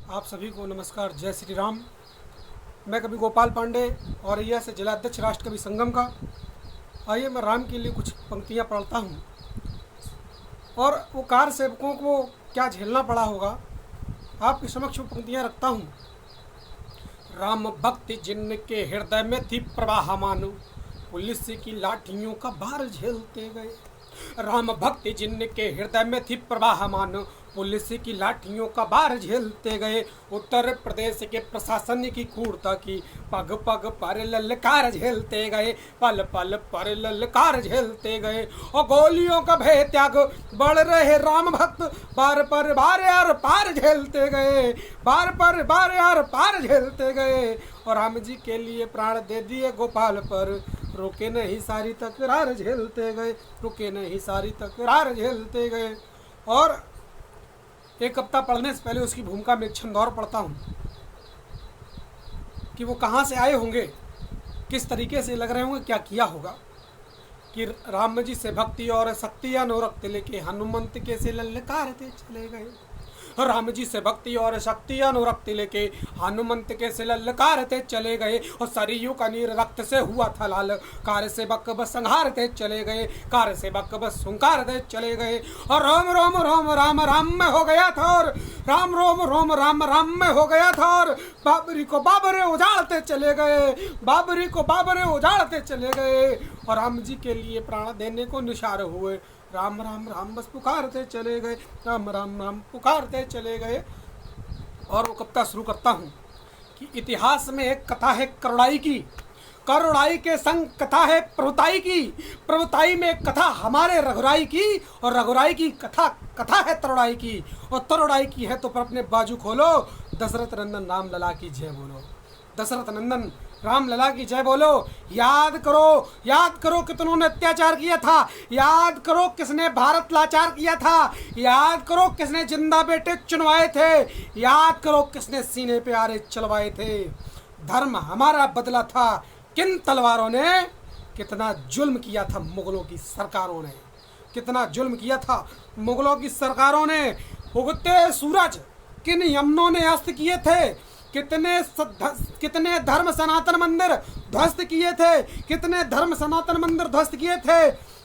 आप सभी को नमस्कार। जय श्री राम। मैं कवि गोपाल पांडे और यह से जिला अध्यक्ष राष्ट्र कवि संगम का। आइए मैं राम के लिए कुछ पंक्तियाँ पढ़ता हूँ और वो कार सेवकों को क्या झेलना पड़ा होगा, आपके समक्ष वो पंक्तियाँ रखता हूँ। राम भक्ति जिनके हृदय में थी प्रवाह मानो, पुलिस की लाठियों का भार झेलते गए। राम भक्ति जिनके हृदय में थी प्रवाह मानो, पुलिस की लाठियों का भार झेलते गए। उत्तर प्रदेश के प्रशासन की क्रूरता की पग पग पर ललकार झेलते गए, पल पल पर ललकार झेलते गए। और गोलियों का भय त्याग बढ़ रहे राम भक्त, बार पर बार यार पार झेलते गए, बार पर बार यार पार झेलते गए। और राम जी के लिए प्राण दे दिए गोपाल पर, रुके नहीं सारी तकरार झेलते गए, रुके नहीं सारी तकरार झेलते गए। और एक हफ्ता पढ़ने से पहले उसकी भूमिका में एक छंद और पढ़ता हूँ कि वो कहाँ से आए होंगे, किस तरीके से लग रहे होंगे, क्या किया होगा। कि राम जी से भक्ति और शक्ति अनुरक्त लेके हनुमंत के से ललकारते चले गए। राम जी से भक्ति और शक्ति अनुरक्त लेके हनुमंत के से ललकारते चले गए। और सरयू का नीर रक्त से हुआ था लाल, कार से बक बस संहारते चले गए, कार से बक बस सुंकारते चले गए। और रोम रोम रोम राम राम में हो गया था, और राम रोम रोम राम राम में हो गया था। और बाबरी को बाबरे उजाड़ते चले गए, बाबरी को बाबरे उजाड़ते चले गए। और राम जी के लिए प्राण देने को निशार हुए, राम राम राम बस पुकारते चले गए, राम राम राम पुकारते चले गए। और वो कविता शुरू करता हूँ कि इतिहास में एक कथा है करुणाई की, करुणाई के संग कथा है प्रभुताई की, प्रभुताई में एक कथा हमारे रघुराई की, और रघुराई की कथा कथा है तरुणाई की। और तरुणाई की है तो पर अपने बाजू खोलो, दशरथ नंदन राम लला की जय बोलो, दशरथ नंदन राम लला की जय बोलो। याद करो कितनों ने अत्याचार किया था, याद करो किसने भारत लाचार किया था, याद करो किसने जिंदा बेटे चुनवाए थे, याद करो किसने सीने पे आरे चलवाए थे। धर्म हमारा बदला था किन तलवारों ने, कितना जुल्म किया था मुगलों की सरकारों ने, कितना जुल्म किया था मुगलों की सरकारों ने। उगते सूरज किन यमनों ने अस्त किए थे, कितने धर्म सनातन मंदिर ध्वस्त किए थे, कितने धर्म सनातन मंदिर ध्वस्त किए थे।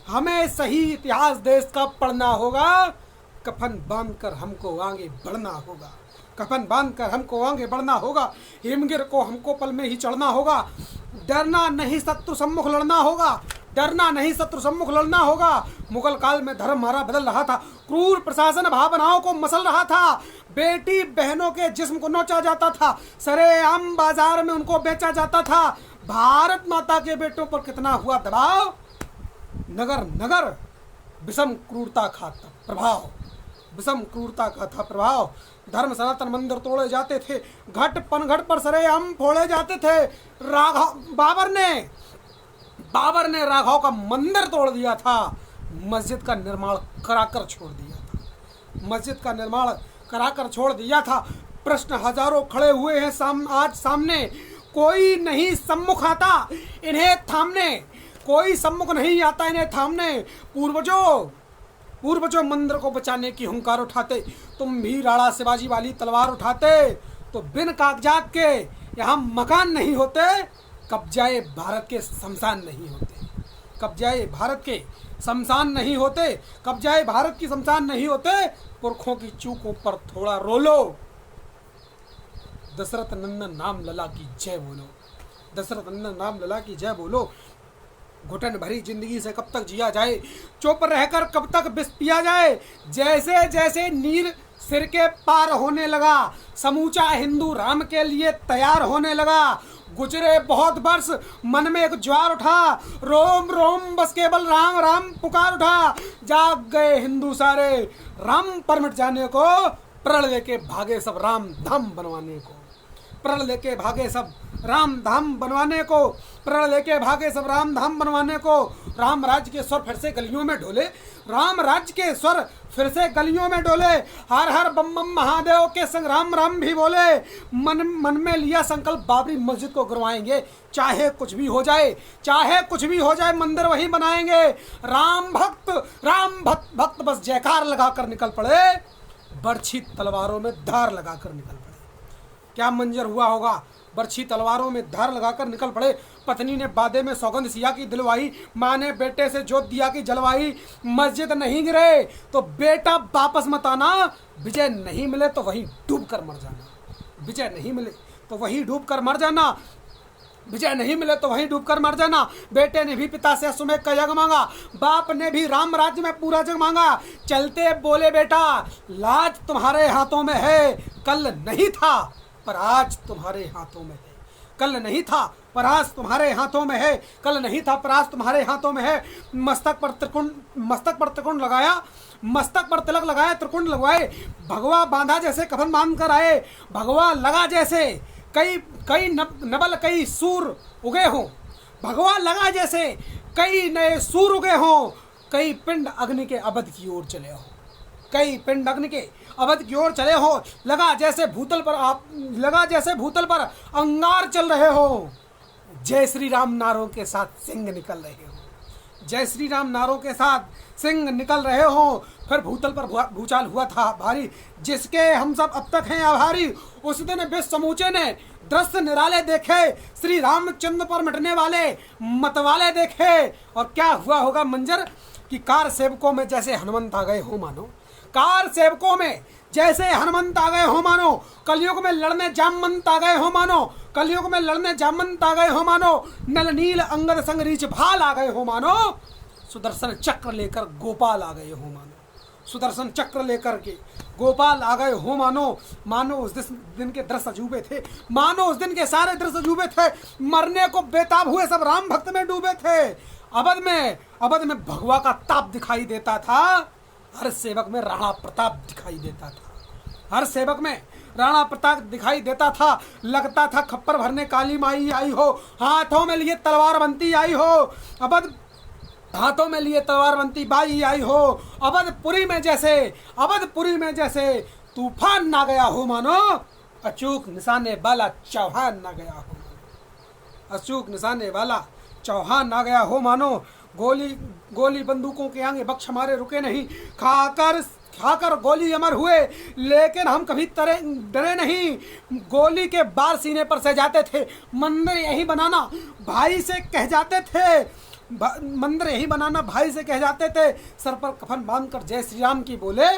हमें सही इतिहास देश का पढ़ना होगा, कफन बांधकर हमको आगे बढ़ना होगा, कफन बांधकर हमको आगे बढ़ना होगा। हिमगिर को हमको पल में ही चढ़ना होगा, डरना नहीं शत्रु सम्मुख लड़ना होगा, डरना नहीं शत्रु सम्मुख लड़ना होगा। मुगल काल में धर्म हमारा बदल रहा था, क्रूर प्रशासन भावनाओं को मसल रहा था, बेटी बहनों के जिस्म को नोचा जाता था, सरेआम बाजार में उनको बेचा जाता था। भारत माता के बेटों पर कितना हुआ दबाव, नगर नगर विषम क्रूरता का था प्रभाव, विषम क्रूरता का था प्रभाव। धर्म सनातन मंदिर तोड़े जाते थे, घट पनघट पर सरेआम फोड़े जाते थे। बाबर ने राघव का मंदिर तोड़ दिया था, मस्जिद का निर्माण कराकर छोड़ दिया था, मस्जिद का निर्माण कराकर छोड़ दिया था। प्रश्न हजारों खड़े हुए हैं आज सामने, कोई नहीं सम्मुख आता इन्हें थामने, कोई सम्मुख नहीं आता इन्हें थामने। पूर्वजों मंदिर को बचाने की हुंकार उठाते, तुम भी राणा शिवाजी वाली तलवार उठाते, तो बिन कागजात के यहाँ मकान नहीं होते, कब्जाए भारत के शमशान नहीं होते, कब्जाए भारत के शमशान नहीं होते, कब्जाए भारत की शमशान नहीं होते। पुरखों की चूकों पर थोड़ा रो लो, दशरथ नंदन राम लला की जय बोलो, दशरथ नंदन राम लला की जय बोलो। घुटन भरी जिंदगी से कब तक जिया जाए, चुप रहकर कब तक विष पिया जाए। जैसे जैसे नीर सिर के पार होने लगा, समूचा हिंदू राम के लिए तैयार होने लगा। गुजरे बहुत वर्ष मन में एक ज्वार उठा, रोम रोम बस केवल राम राम पुकार उठा। जाग गए हिंदू सारे राम पर मिट जाने को, प्रण लेके भागे सब राम धाम बनवाने को, प्रण लेके भागे सब राम धाम बनवाने को, प्रण लेके भागे सब राम धाम बनवाने को। राम राज्य के स्वर फिर से गलियों में डोले, राम राज्य के स्वर फिर से गलियों में डोले। हर हर बम बम महादेव के संग राम राम भी बोले। मन में लिया संकल्प बाबरी मस्जिद को गिरवाएंगे, चाहे कुछ भी हो जाए, चाहे कुछ भी हो जाए, मंदिर वहीं बनाएंगे। राम भक्त बस जयकार लगाकर निकल पड़े, बरछी तलवारों में धार लगाकर निकल पड़े। क्या मंजर हुआ होगा। बरछी तलवारों में धार लगाकर निकल पड़े। पत्नी ने बादे में सौगंध सिया की दिलवाई, माँ ने बेटे से जोत दिया की जलवाई। मस्जिद नहीं गिरे तो बेटा वापस मत आना, विजय नहीं मिले तो वहीं डूब कर मर जाना। विजय नहीं मिले तो वहीं डूब कर मर जाना। विजय नहीं मिले तो वहीं डूबकर मर जाना। बेटे ने भी पिता से अश्वमेध का यज्ञ मांगा, बाप ने भी राम राज्य में पूरा जग मांगा। चलते बोले बेटा लाज तुम्हारे हाथों में है, कल नहीं था पर आज तुम्हारे हाथों में है। कल नहीं था पर आज तुम्हारे हाथों में है, कल नहीं था पर आज तुम्हारे हाथों में है। मस्तक पर त्रिकुंड लगाया, मस्तक पर तिलक लगाया, त्रिकुंड लगवाए। भगवा बांधा जैसे कफन बांध कर आए, भगवा लगा जैसे कई नबल कई सूर उगे हों। भगवा लगा जैसे कई नए सूर उगे हों। कई पिंड अग्नि के अवध की ओर चले हो, कई पिंड अग्नि के अवध की ओर चले हो। लगा जैसे भूतल पर अंगार चल रहे हो। जय श्री राम नारों के साथ सिंह निकल रहे हो, जय श्री राम नारों के साथ सिंह निकल रहे हो। फिर भूतल पर भूचाल हुआ था भारी, जिसके हम सब अब तक हैं आभारी। उस दिन विश्व समूचे ने दृश्य निराले देखे, श्री रामचंद्र पर मिटने वाले मतवाले देखे। और क्या हुआ होगा मंजर कि कार सेवकों में जैसे हनुमंत आ गए हो मानो, कार सेवकों में जैसे हनुमंत आ गए हो मानो। कलयुग में लड़ने जामवंत आ गए हो मानो, कलयुग में लड़ने जामवंत आ गए हो मानो। नल नील अंगद संग रीछ भाल आ गए हो मानो। सुदर्शन चक्र लेकर गोपाल आ गए हो मानो, सुदर्शन चक्र लेकर के गोपाल आ गए हो मानो। मानो उस दिन के दृश्य अजूबे थे, मानो उस दिन के सारे दृश्य अजूबे थे। मरने को बेताब हुए सब राम भक्त में डूबे थे। अवध में भगवा का ताप दिखाई देता था, हर सेवक में राणा प्रताप दिखाई देता था, हर सेवक में राणा प्रताप दिखाई देता था। लगता था खप्पर भरने काली माई आई हो, हाथों में लिए तलवार बनती आई हो। अवध हाथों में लिए तलवार बनती बाई आई हो। अवधपुरी में जैसे तूफान ना गया हो मानो। अचूक निशाने वाला चौहान ना गया हो मानो, अचूक निशाने वाला चौहान ना गया हो मानो। गोली बंदूकों के आगे बख्श हमारे रुके नहीं। खाकर गोली अमर हुए लेकिन हम कभी डरे नहीं। गोली के बार सीने पर से जाते थे, मंदिर यही बनाना भाई से कह जाते थे, मंदिर यही बनाना भाई से कह जाते थे। सर पर कफन बांधकर जय श्री राम की बोले,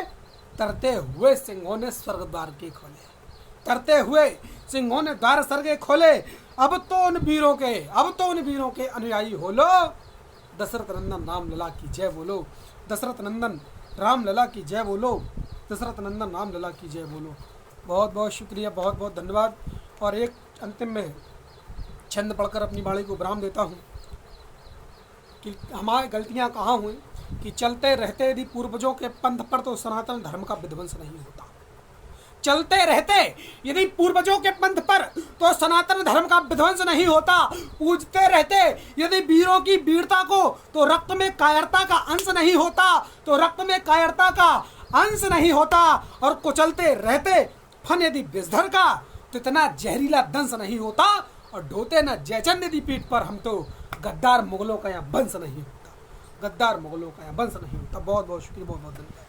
तरते हुए सिंहों ने स्वर्ग द्वार के खोले, तरते हुए सिंहों ने द्वार स्वर्ग खोले। अब तो उन वीरों के अनुयायी हो लो। दशरथ नंदन राम लला की जय बोलो, दशरथ नंदन राम लला की जय बोलो, दशरथ नंदन राम लला की जय बोलो। बहुत बहुत शुक्रिया, बहुत बहुत धन्यवाद। और एक अंतिम में छंद पढ़कर अपनी वाणी को विराम देता हूँ कि हमारी गलतियाँ कहाँ हुई कि चलते रहते यदि पूर्वजों के पंथ पर तो सनातन धर्म का विध्वंस नहीं होता। चलते रहते यदि पूर्वजों के पंथ पर तो सनातन धर्म का विध्वंस नहीं होता। पूजते रहते यदि वीरों की वीरता को तो रक्त में कायरता का अंश नहीं होता, तो रक्त में कायरता का अंश नहीं होता। और कुचलते रहते फन यदि विषधर का तो इतना जहरीला दंश नहीं होता। और ढोते न जयचंद यदि पीठ पर हम तो गद्दार मुगलों का यहाँ वंश नहीं होता, गद्दार मुगलों का यहाँ वंश नहीं होता। बहुत बहुत शुक्रिया, बहुत बहुत धन्यवाद।